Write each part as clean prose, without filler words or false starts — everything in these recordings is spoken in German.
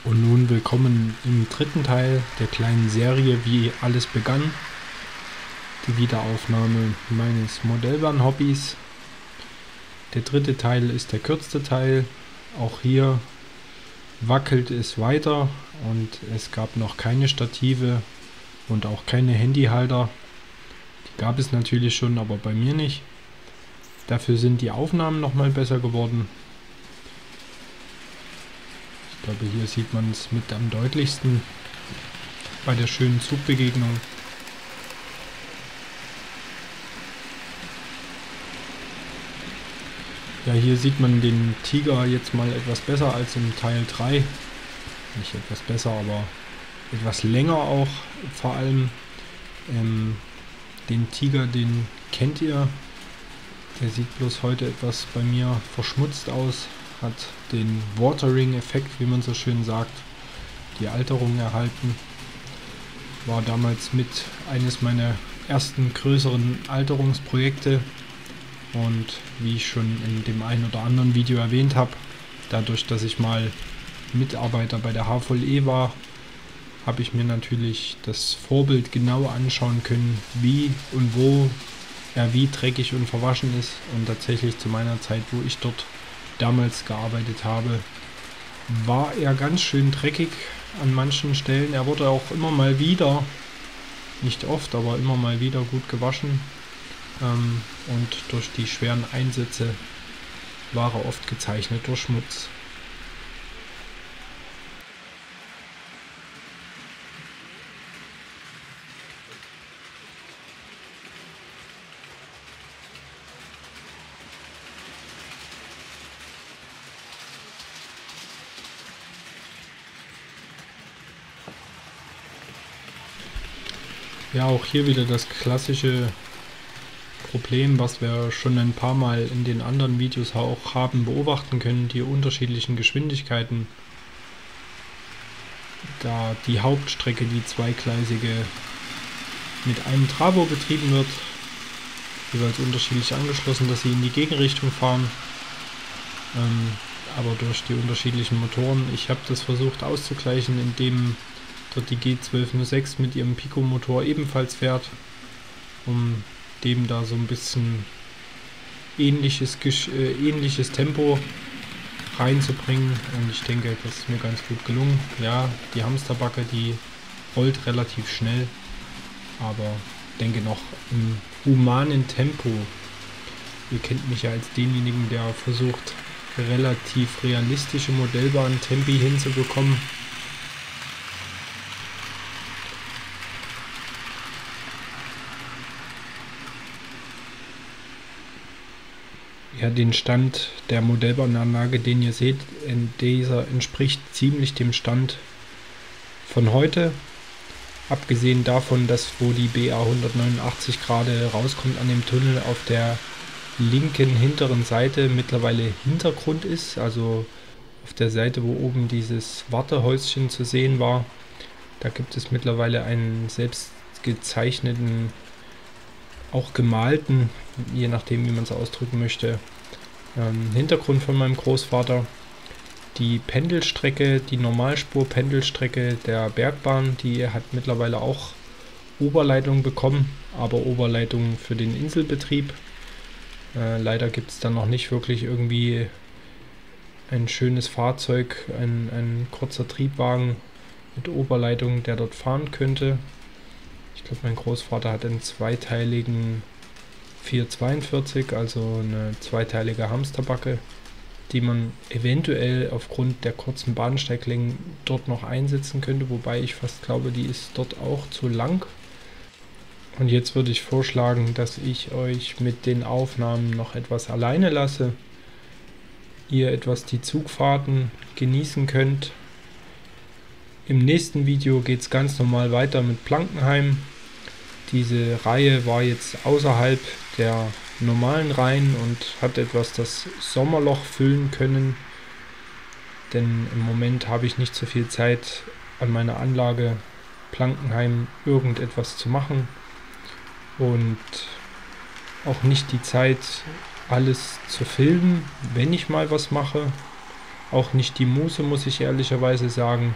Und nun willkommen im dritten Teil der kleinen Serie, wie alles begann. Die Wiederaufnahme meines Modellbahn-Hobbys. Der dritte Teil ist der kürzeste Teil. Auch hier wackelt es weiter und es gab noch keine Stative und auch keine Handyhalter. Die gab es natürlich schon, aber bei mir nicht. Dafür sind die Aufnahmen nochmal besser geworden. Ich glaube, hier sieht man es mit am deutlichsten bei der schönen Zugbegegnung. Ja, hier sieht man den Tiger jetzt mal etwas besser als im Teil 3. Nicht etwas besser, aber etwas länger auch vor allem. Den Tiger, den kennt ihr. Der sieht bloß heute etwas bei mir verschmutzt aus. Hat den Watering-Effekt, wie man so schön sagt, die Alterung erhalten. War damals mit eines meiner ersten größeren Alterungsprojekte. Und wie ich schon in dem einen oder anderen Video erwähnt habe, dadurch, dass ich mal Mitarbeiter bei der HVLE war, habe ich mir natürlich das Vorbild genau anschauen können, wie und wo er wie dreckig und verwaschen ist. Und tatsächlich zu meiner Zeit, wo ich dort damals gearbeitet habe, war er ganz schön dreckig an manchen Stellen. Er wurde auch immer mal wieder, nicht oft, aber immer mal wieder gut gewaschen. Und durch die schweren Einsätze war er oft gezeichnet durch Schmutz. Ja, auch hier wieder das klassische Problem, was wir schon ein paar Mal in den anderen Videos auch haben beobachten können, die unterschiedlichen Geschwindigkeiten. Da die Hauptstrecke, die zweigleisige, mit einem Trabo betrieben wird, jeweils unterschiedlich angeschlossen, dass sie in die Gegenrichtung fahren, aber durch die unterschiedlichen Motoren. Ich habe das versucht auszugleichen, indem dort die G1206 mit ihrem Pico-Motor ebenfalls fährt, um dem da so ein bisschen ähnliches Tempo reinzubringen, und ich denke, das ist mir ganz gut gelungen. Ja, die Hamsterbacke, die rollt relativ schnell, aber ich denke noch im humanen Tempo. Ihr kennt mich ja als denjenigen, der versucht, relativ realistische Modellbahn-Tempi hinzubekommen. Ja, den Stand der Modellbahnanlage, den ihr seht, dieser entspricht ziemlich dem Stand von heute. Abgesehen davon, dass wo die BA 189 gerade rauskommt an dem Tunnel, auf der linken hinteren Seite mittlerweile Hintergrund ist, also auf der Seite, wo oben dieses Wartehäuschen zu sehen war. Da gibt es mittlerweile einen selbst gezeichneten, auch gemalten, je nachdem wie man es ausdrücken möchte, Hintergrund von meinem Großvater. Die Pendelstrecke, die Normalspur-Pendelstrecke der Bergbahn, die hat mittlerweile auch Oberleitung bekommen, aber Oberleitung für den Inselbetrieb. Leider gibt es dann noch nicht wirklich irgendwie ein schönes Fahrzeug, ein kurzer Triebwagen mit Oberleitung, der dort fahren könnte. Ich glaube, mein Großvater hat einen zweiteiligen 442, also eine zweiteilige Hamsterbacke, die man eventuell aufgrund der kurzen Bahnsteiglängen dort noch einsetzen könnte, wobei ich fast glaube, die ist dort auch zu lang. Und jetzt würde ich vorschlagen, dass ich euch mit den Aufnahmen noch etwas alleine lasse, ihr etwas die Zugfahrten genießen könnt. Im nächsten Video geht es ganz normal weiter mit Blankenheim. Diese Reihe war jetzt außerhalb der normalen Reihen und hat etwas das Sommerloch füllen können, denn im Moment habe ich nicht so viel Zeit, an meiner Anlage Blankenheim irgendetwas zu machen und auch nicht die Zeit, alles zu filmen, wenn ich mal was mache. Auch nicht die Muße, muss ich ehrlicherweise sagen,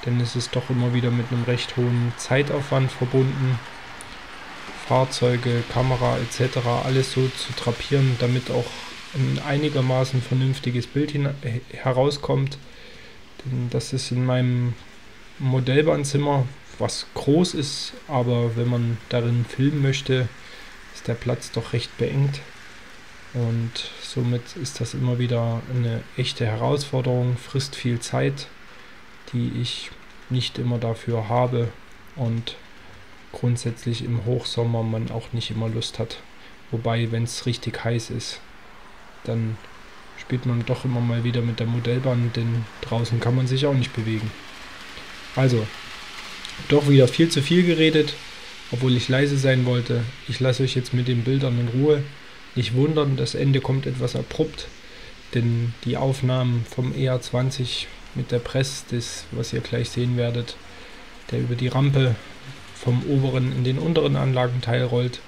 denn es ist doch immer wieder mit einem recht hohen Zeitaufwand verbunden, Fahrzeuge, Kamera etc. alles so zu drapieren, damit auch ein einigermaßen vernünftiges Bild herauskommt. Denn das ist in meinem Modellbahnzimmer, was groß ist, aber wenn man darin filmen möchte, ist der Platz doch recht beengt. Und somit ist das immer wieder eine echte Herausforderung, frisst viel Zeit, die ich nicht immer dafür habe und grundsätzlich im Hochsommer man auch nicht immer Lust hat. Wobei, wenn es richtig heiß ist, dann spielt man doch immer mal wieder mit der Modellbahn, denn draußen kann man sich auch nicht bewegen. Also, doch wieder viel zu viel geredet, obwohl ich leise sein wollte. Ich lasse euch jetzt mit den Bildern in Ruhe. Nicht wundern, das Ende kommt etwas abrupt, denn die Aufnahmen vom EA20 mit der Press, das, was ihr gleich sehen werdet, der über die Rampe vom oberen in den unteren Anlagenteil rollt,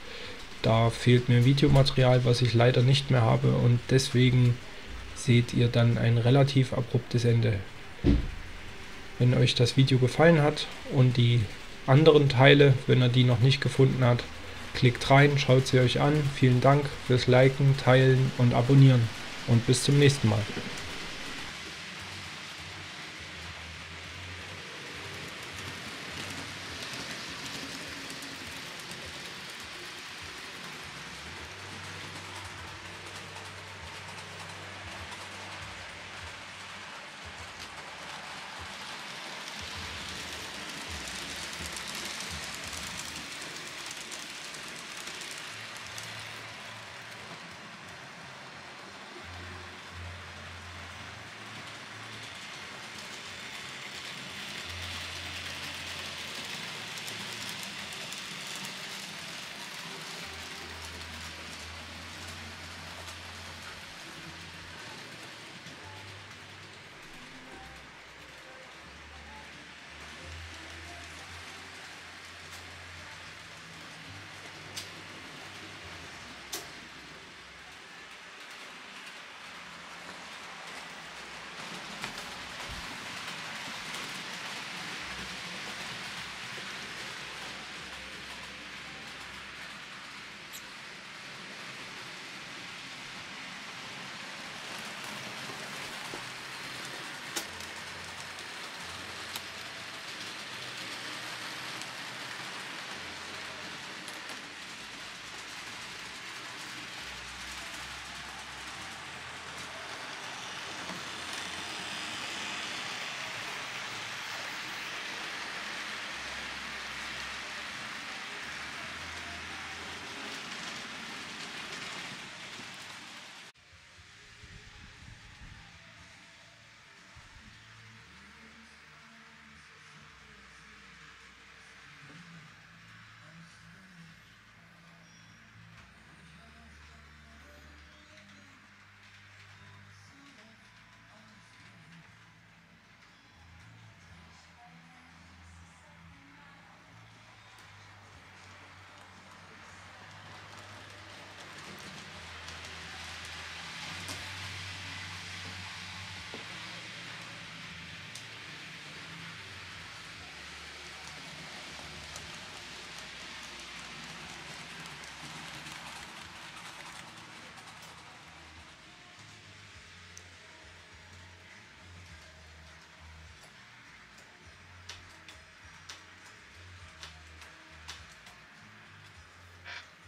da fehlt mir Videomaterial, was ich leider nicht mehr habe, und deswegen seht ihr dann ein relativ abruptes Ende. Wenn euch das Video gefallen hat und die anderen Teile, wenn ihr die noch nicht gefunden habt, klickt rein, schaut sie euch an. Vielen Dank fürs Liken, Teilen und Abonnieren und bis zum nächsten Mal.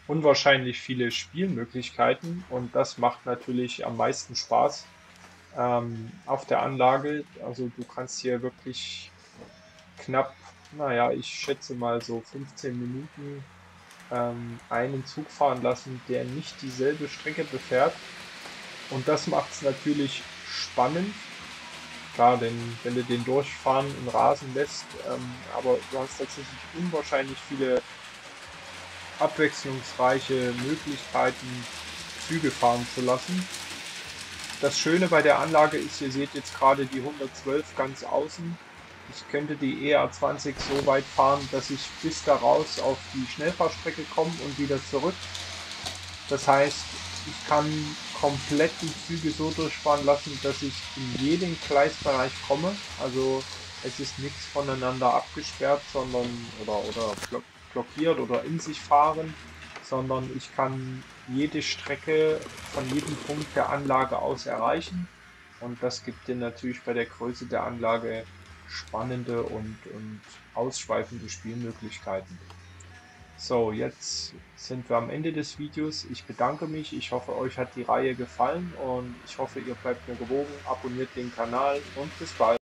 Unwahrscheinlich viele Spielmöglichkeiten, und das macht natürlich am meisten Spaß auf der Anlage. Also du kannst hier wirklich knapp, naja, ich schätze mal so 15 Minuten einen Zug fahren lassen, der nicht dieselbe Strecke befährt. Und das macht es natürlich spannend. Klar, denn wenn du den durchfahren in Rasen lässt, aber du hast tatsächlich unwahrscheinlich viele abwechslungsreiche Möglichkeiten, Züge fahren zu lassen. Das Schöne bei der Anlage ist, ihr seht jetzt gerade die 112 ganz außen. Ich könnte die EA20 so weit fahren, dass ich bis da raus auf die Schnellfahrstrecke komme und wieder zurück. Das heißt, ich kann komplett die Züge so durchfahren lassen, dass ich in jeden Gleisbereich komme. Also es ist nichts voneinander abgesperrt, sondern oder blockiert oder in sich fahren, sondern ich kann jede Strecke von jedem Punkt der Anlage aus erreichen. Und das gibt dir natürlich bei der Größe der Anlage spannende und ausschweifende Spielmöglichkeiten. So, jetzt sind wir am Ende des Videos. Ich bedanke mich. Ich hoffe, euch hat die Reihe gefallen und ich hoffe, ihr bleibt mir gewogen, abonniert den Kanal und bis bald.